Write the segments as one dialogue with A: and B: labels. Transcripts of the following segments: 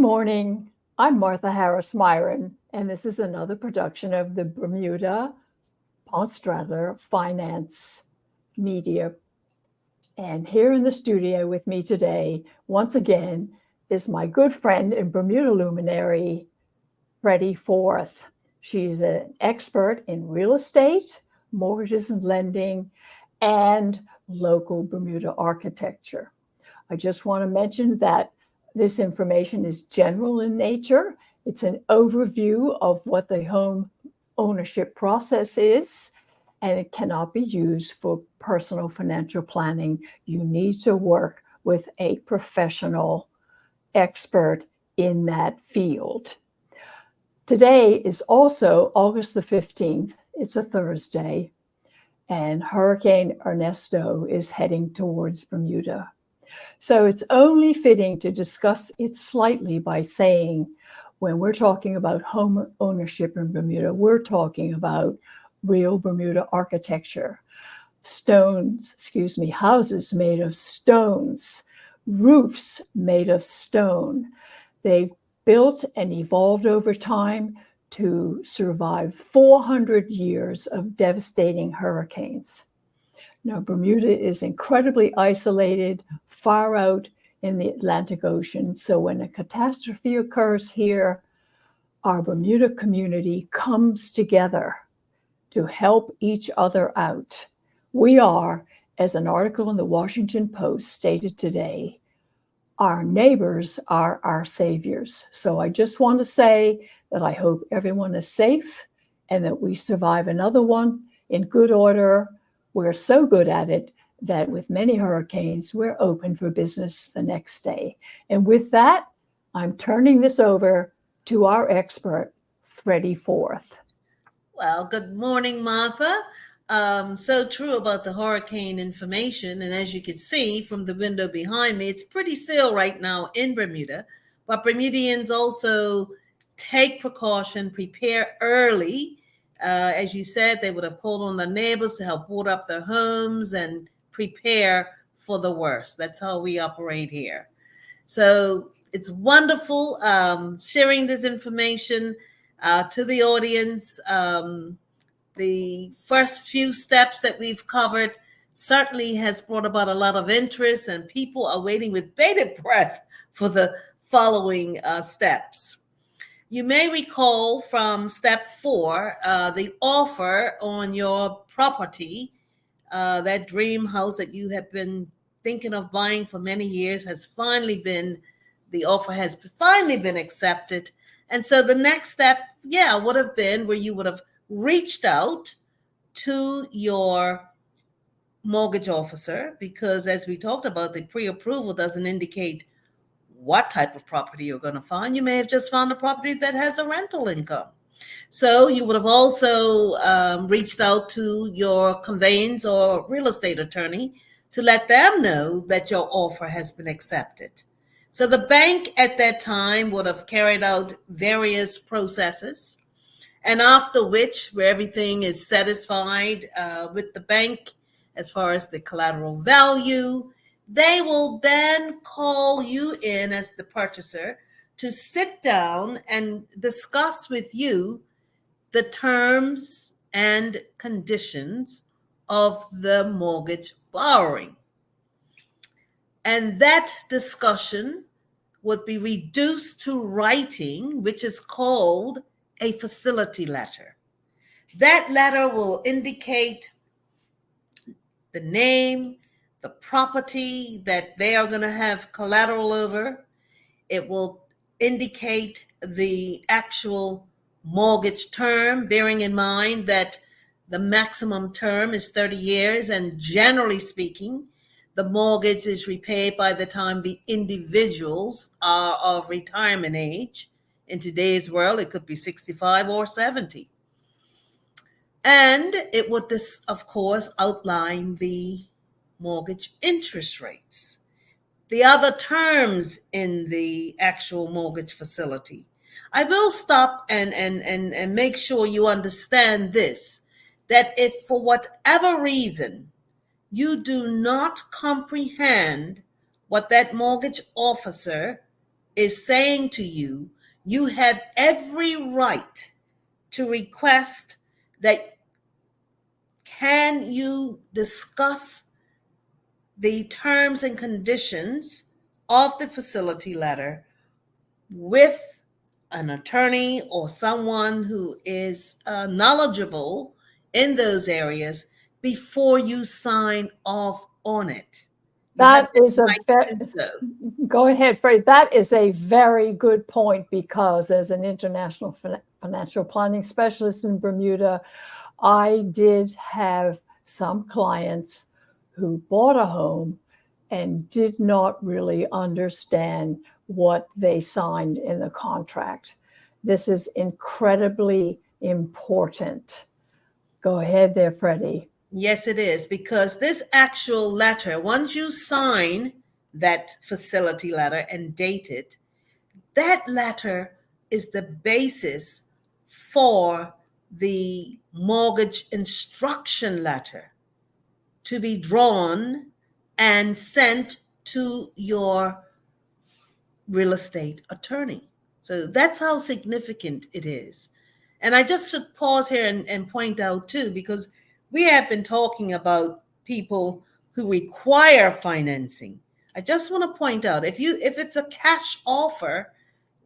A: morning. I'm Martha Harris Myron, and this is another production of the Bermuda Ponstradler Finance Media. And here in the studio with me today, once again, is my good friend and Bermuda luminary, Freddie Forth. She's an expert in real estate, mortgages and lending, and local Bermuda architecture. I just want to mention that this information is general in nature. It's an overview of what the home ownership process is, and it cannot be used for personal financial planning. You need to work with a professional expert in that field. Today is also August the 15th. It's a Thursday, and Hurricane Ernesto is heading towards Bermuda. So it's only fitting to discuss it slightly by saying, when we're talking about home ownership in Bermuda, we're talking about real Bermuda architecture. Houses made of stones, roofs made of stone. They've built and evolved over time to survive 400 years of devastating hurricanes. Now, Bermuda is incredibly isolated, far out in the Atlantic Ocean. So when a catastrophe occurs here, our Bermuda community comes together to help each other out. We are, as an article in the Washington Post stated today, our neighbors are our saviors. So I just want to say that I hope everyone is safe and that we survive another one in good order. We're so good at it that with many hurricanes, we're open for business the next day. And with that, I'm turning this over to our expert, Freddie Forth.
B: Well, good morning, Martha. So true about the hurricane information. And as you can see from the window behind me, it's pretty still right now in Bermuda. But Bermudians also take precaution, prepare early. As you said, they would have called on their neighbors to help board up their homes and prepare for the worst. That's how we operate here. So it's wonderful sharing this information to the audience. The first few steps that we've covered certainly has brought about a lot of interest, and people are waiting with bated breath for the following steps. You may recall from step 4, the offer on your property, that dream house that you have been thinking of buying for many years the offer has finally been accepted. And so the next step, would have been where you would have reached out to your mortgage officer, because as we talked about, the pre-approval doesn't indicate what type of property you're going to find. You may have just found a property that has a rental income. So you would have also reached out to your conveyance or real estate attorney to let them know that your offer has been accepted. So the bank at that time would have carried out various processes, and after which, where everything is satisfied with the bank as far as the collateral value, they will then call you in as the purchaser to sit down and discuss with you the terms and conditions of the mortgage borrowing. And that discussion would be reduced to writing, which is called a facility letter. That letter will indicate the name, the property that they are going to have collateral over. It will indicate the actual mortgage term, bearing in mind that the maximum term is 30 years, and generally speaking, the mortgage is repaid by the time the individuals are of retirement age. In today's world, it could be 65 or 70. And it would, of course, outline the mortgage interest rates, the other terms in the actual mortgage facility. I will stop and make sure you understand this, that if for whatever reason you do not comprehend what that mortgage officer is saying to you, you have every right to request that can you discuss the terms and conditions of the facility letter with an attorney or someone who is knowledgeable in those areas before you sign off on it. You have
A: That is
B: the
A: a
B: right to do so.
A: go ahead, Freddie. That is a very good point, because as an international financial planning specialist in Bermuda, I did have some clients who bought a home and did not really understand what they signed in the contract. This is incredibly important. Go ahead there, Freddie.
B: Yes, it is, because this actual letter, once you sign that facility letter and date it, that letter is the basis for the mortgage instruction letter to be drawn and sent to your real estate attorney. So that's how significant it is. And I just should pause here and point out too, because we have been talking about people who require financing. I just want to point out, if it's a cash offer,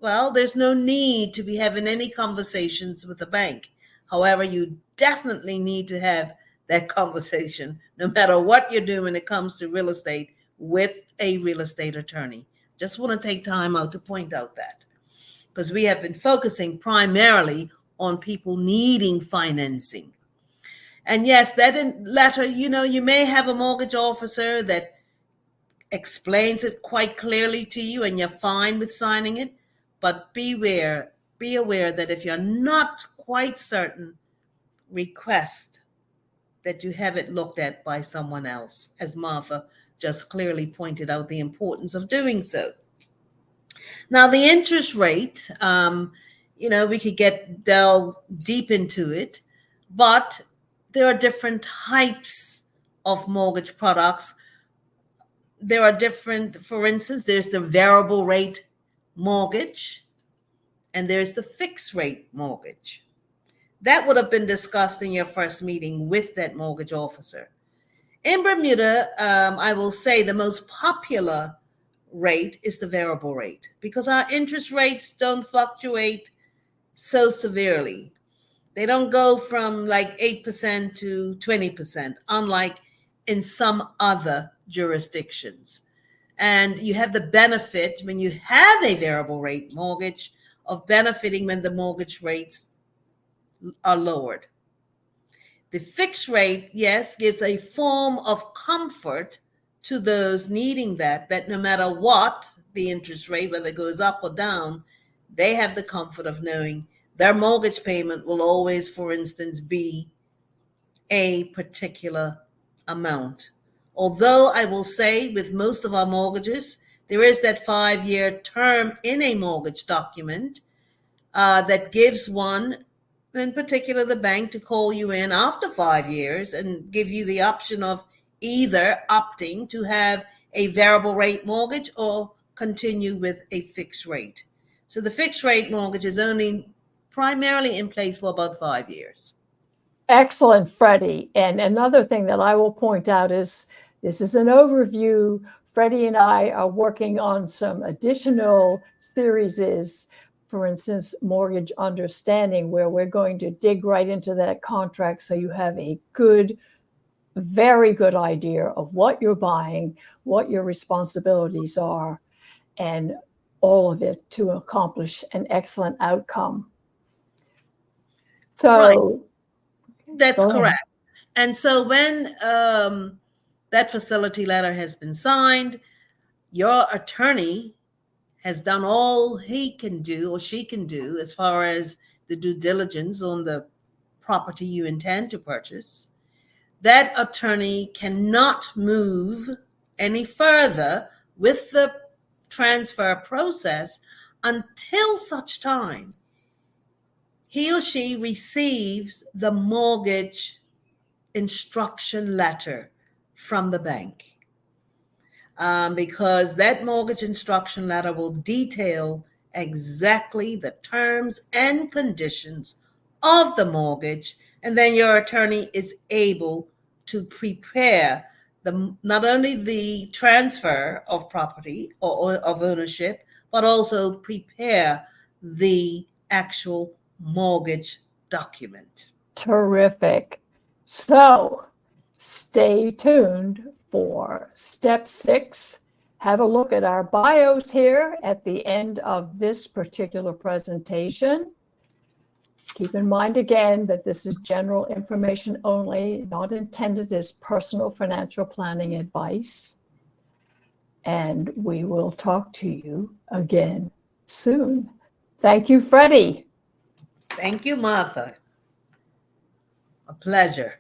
B: well, there's no need to be having any conversations with the bank. However, you definitely need to have that conversation, no matter what you're doing when it comes to real estate, with a real estate attorney. Just want to take time out to point out that, because we have been focusing primarily on people needing financing. And yes, that letter, you may have a mortgage officer that explains it quite clearly to you and you're fine with signing it. But be aware that if you're not quite certain, request that you have it looked at by someone else, as Martha just clearly pointed out the importance of doing so. Now, the interest rate, we could delve deep into it, but there are different types of mortgage products. There are different, for instance, there's the variable rate mortgage and there's the fixed rate mortgage. That would have been discussed in your first meeting with that mortgage officer. In Bermuda, I will say the most popular rate is the variable rate, because our interest rates don't fluctuate so severely. They don't go from like 8% to 20%, unlike in some other jurisdictions. And you have the benefit, when you have a variable rate mortgage, of benefiting when the mortgage rates are lowered. The fixed rate, yes, gives a form of comfort to those needing that no matter what the interest rate, whether it goes up or down, they have the comfort of knowing their mortgage payment will always, for instance, be a particular amount. Although I will say with most of our mortgages, there is that 5-year term in a mortgage document that gives one, in particular the bank, to call you in after 5 years and give you the option of either opting to have a variable rate mortgage or continue with a fixed rate. So the fixed rate mortgage is only primarily in place for about 5 years.
A: Excellent, Freddie. And another thing that I will point out is, this is an overview. Freddie and I are working on some additional series, for instance, mortgage understanding, where we're going to dig right into that contract so you have a very good idea of what you're buying, what your responsibilities are, and all of it to accomplish an excellent outcome. So
B: right. That's correct. And so when that facility letter has been signed, your attorney has done all he can do or she can do as far as the due diligence on the property you intend to purchase. That attorney cannot move any further with the transfer process until such time he or she receives the mortgage instruction letter from the bank. because that mortgage instruction letter will detail exactly the terms and conditions of the mortgage, and then your attorney is able to prepare not only the transfer of property or of ownership, but also prepare the actual mortgage document.
A: Terrific. So stay tuned for step 6. Have a look at our bios here at the end of this particular presentation. Keep in mind again that this is general information only, not intended as personal financial planning advice. And we will talk to you again soon. Thank you, Freddie.
B: Thank you, Martha. A pleasure.